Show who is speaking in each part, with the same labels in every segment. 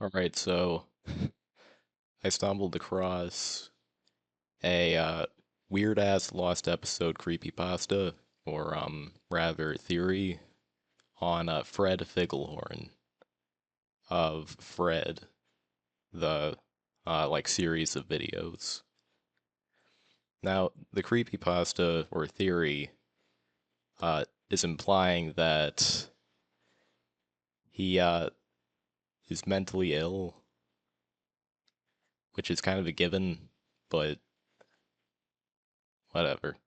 Speaker 1: Alright, so I stumbled across a weird ass lost episode creepypasta, or rather theory, on Fred Figglehorn of Fred, the like series of videos. Now, the creepypasta or theory is implying that he is mentally ill, which is kind of a given, but whatever.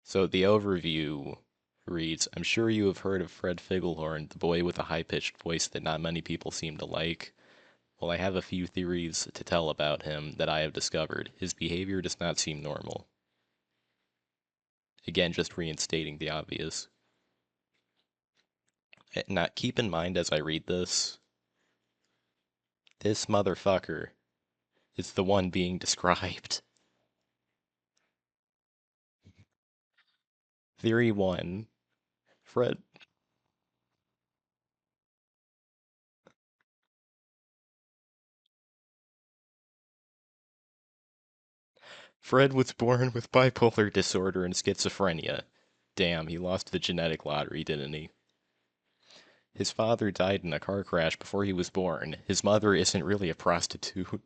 Speaker 1: So the overview reads, I'm sure you have heard of Fred Figglehorn, the boy with a high-pitched voice that not many people seem to like. Well, I have a few theories to tell about him that I have discovered. His behavior does not seem normal. Again, just reinstating the obvious. Now, keep in mind as I read this motherfucker is the one being described. Theory 1. Fred Fred was born with bipolar disorder and schizophrenia. Damn, he lost the genetic lottery, didn't he? His father died in a car crash before he was born. His mother isn't really a prostitute.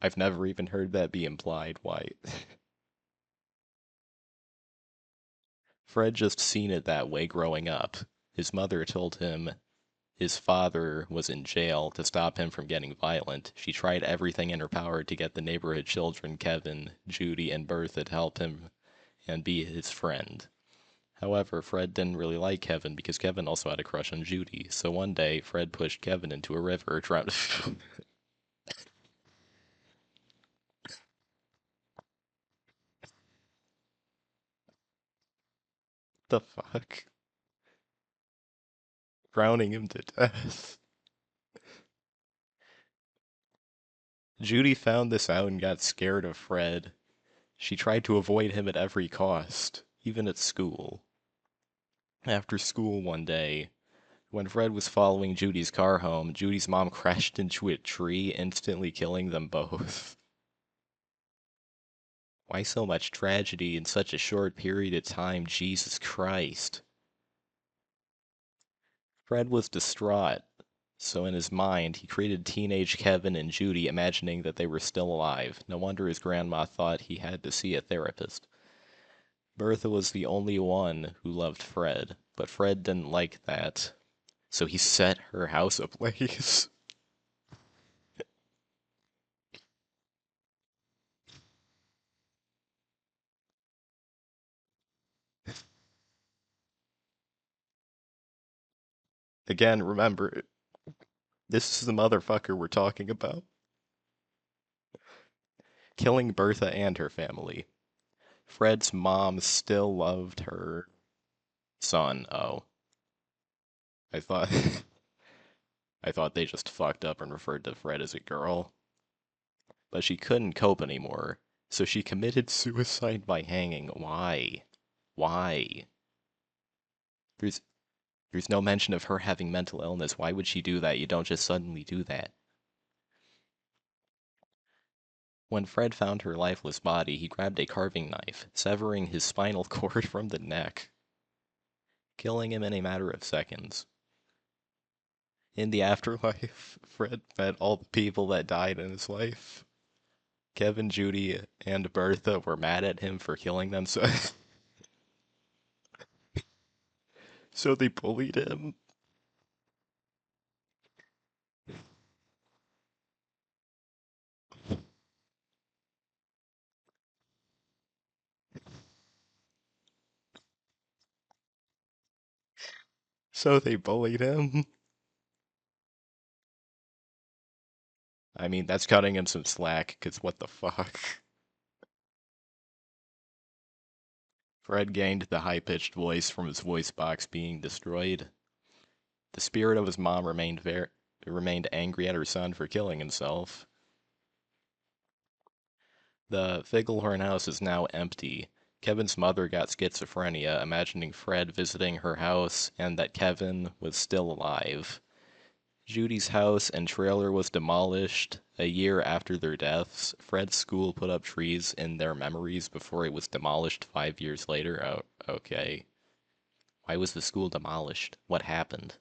Speaker 1: I've never even heard that be implied. Why? Fred just seen it that way growing up. His mother told him his father was in jail to stop him from getting violent. She tried everything in her power to get the neighborhood children, Kevin, Judy, and Bertha, to help him and be his friend. However, Fred didn't really like Kevin because Kevin also had a crush on Judy. So one day, Fred pushed Kevin into a river, drowned. The fuck? Drowning him to death. Judy found this out and got scared of Fred. She tried to avoid him at every cost, even at school. After school one day, when Fred was following Judy's car home, Judy's mom crashed into a tree, instantly killing them both. Why so much tragedy in such a short period of time? Jesus Christ. Fred was distraught, so in his mind, he created teenage Kevin and Judy, imagining that they were still alive. No wonder his grandma thought he had to see a therapist. Bertha was the only one who loved Fred, but Fred didn't like that, so he set her house ablaze. Again, remember, this is the motherfucker we're talking about. Killing Bertha and her family. Fred's mom still loved her son. Oh, I thought I thought they just fucked up and referred to Fred as a girl. But she couldn't cope anymore, so she committed suicide by hanging. Why? Why? There's there's no mention of her having mental illness. Why would she do that? You don't just suddenly do that. When Fred found her lifeless body, he grabbed a carving knife, severing his spinal cord from the neck, killing him in a matter of seconds. In the afterlife, Fred met all the people that died in his life. Kevin, Judy, and Bertha were mad at him for killing them, so so they bullied him. So they bullied him. I mean, that's cutting him some slack, cause what the fuck? Fred gained the high-pitched voice from his voice box being destroyed. The spirit of his mom remained angry at her son for killing himself. The Figglehorn house is now empty. Kevin's mother got schizophrenia, imagining Fred visiting her house and that Kevin was still alive. Judy's house and trailer was demolished a year after their deaths. Fred's school put up trees in their memories before it was demolished 5 years later. Oh, okay. Why was the school demolished? What happened?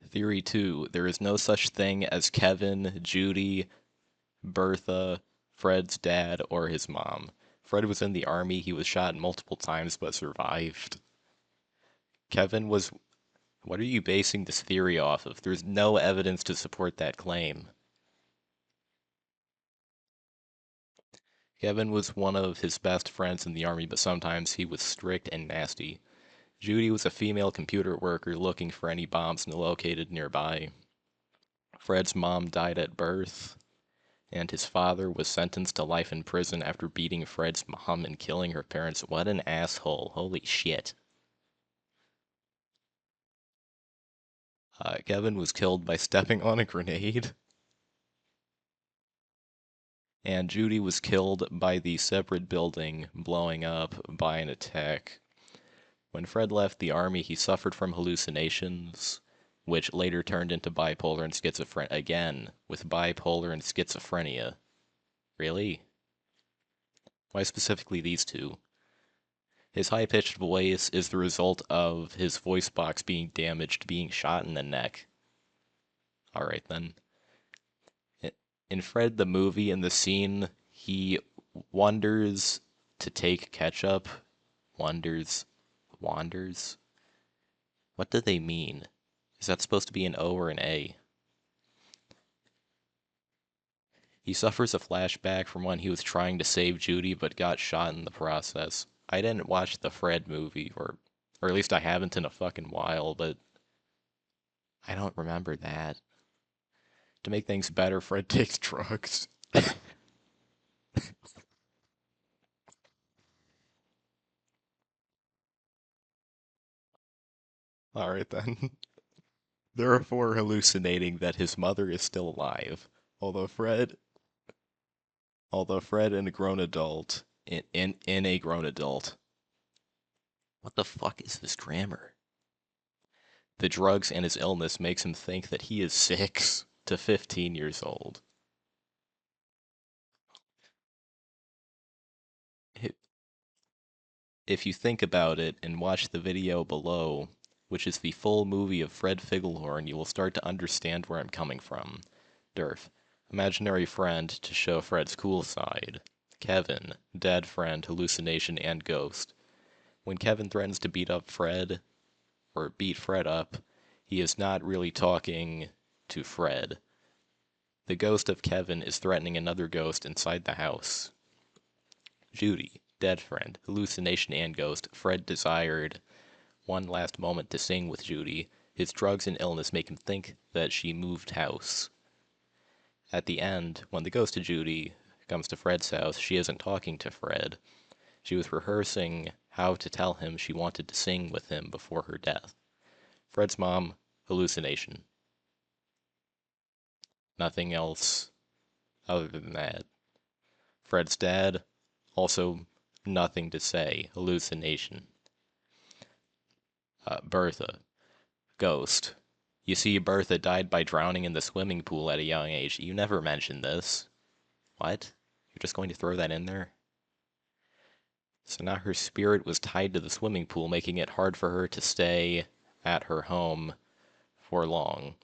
Speaker 1: Theory 2. There is no such thing as Kevin, Judy, Bertha, Fred's dad, or his mom. Fred was in the army. He was shot multiple times but survived. Kevin was. What are you basing this theory off of? There's no evidence to support that claim. Kevin was one of his best friends in the army, but sometimes he was strict and nasty. Judy was a female computer worker looking for any bombs located nearby. Fred's mom died at birth, and his father was sentenced to life in prison after beating Fred's mom and killing her parents. What an asshole. Holy shit. Kevin was killed by stepping on a grenade, and Judy was killed by the separate building blowing up by an attack. When Fred left the army, he suffered from hallucinations, which later turned into bipolar and schizophrenia. Again, with bipolar and schizophrenia. Really? Why specifically these two? His high-pitched voice is the result of his voice box being damaged, being shot in the neck. Alright then. In Fred the movie, in the scene, he wanders to take ketchup. Wanders. Wanders? What do they mean? Is that supposed to be an O or an A? He suffers a flashback from when he was trying to save Judy but got shot in the process. I didn't watch the Fred movie, or at least I haven't in a fucking while, but I don't remember that. To make things better, Fred takes drugs. Alright then. Therefore hallucinating that his mother is still alive. Although Fred and a grown adult in a grown adult. What the fuck is this grammar? The drugs and his illness makes him think that he is 6 to 15 years old. If you think about it and watch the video below, which is the full movie of Fred Figglehorn, you will start to understand where I'm coming from. Durf. Imaginary friend to show Fred's cool side. Kevin. Dead friend, hallucination, and ghost. When Kevin threatens to beat Fred up, he is not really talking to Fred. The ghost of Kevin is threatening another ghost inside the house. Judy. Dead friend, hallucination, and ghost. Fred desired one last moment to sing with Judy. His drugs and illness make him think that she moved house. At the end, when the ghost of Judy comes to Fred's house, she isn't talking to Fred. She was rehearsing how to tell him she wanted to sing with him before her death. Fred's mom, hallucination. Nothing else other than that. Fred's dad, also nothing to say, hallucination. Bertha, ghost. You see, Bertha died by drowning in the swimming pool at a young age. You never mentioned this. What? You're just going to throw that in there? So now her spirit was tied to the swimming pool, making it hard for her to stay at her home for long.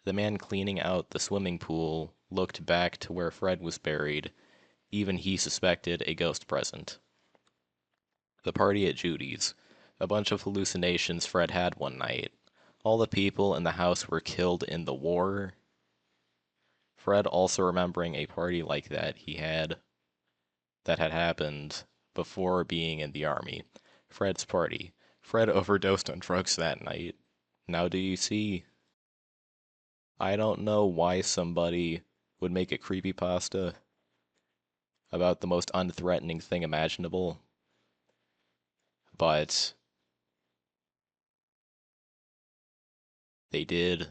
Speaker 1: The man cleaning out the swimming pool looked back to where Fred was buried. Even he suspected a ghost present. The party at Judy's. A bunch of hallucinations Fred had one night. All the people in the house were killed in the war. Fred also remembering a party like that that had happened before being in the army. Fred's party. Fred overdosed on drugs that night. Now do you see? I don't know why somebody would make a creepypasta about the most unthreatening thing imaginable, but they did.